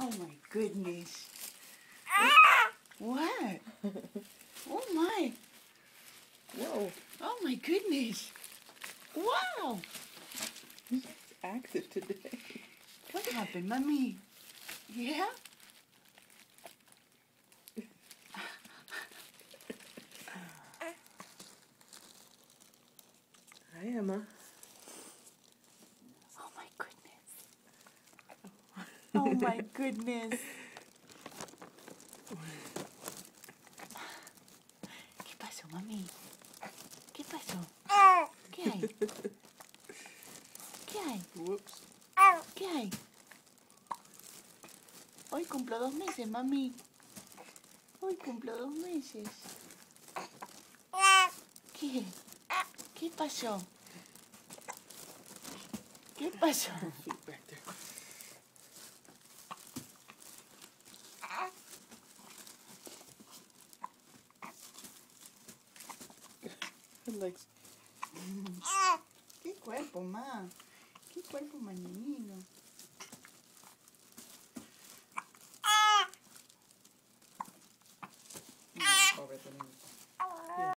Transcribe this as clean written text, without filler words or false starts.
Oh my goodness. What? Oh my. Whoa. Oh my goodness. Wow. She's active today. What happened, Mommy? Yeah? Hi, Emma. Oh my goodness. Oh my goodness. ¿Qué pasó, Mami? ¿Qué pasó? ¿Qué hay? ¿Qué hay? Whoops. ¿Qué hay? Hoy cumplo 2 meses, Mami. Hoy cumplo 2 meses. ¿Qué? ¿Qué pasó? ¿Qué pasó? Feet back there. Her legs. ¿Qué cuerpo, Ma? ¿Qué cuerpo, manino?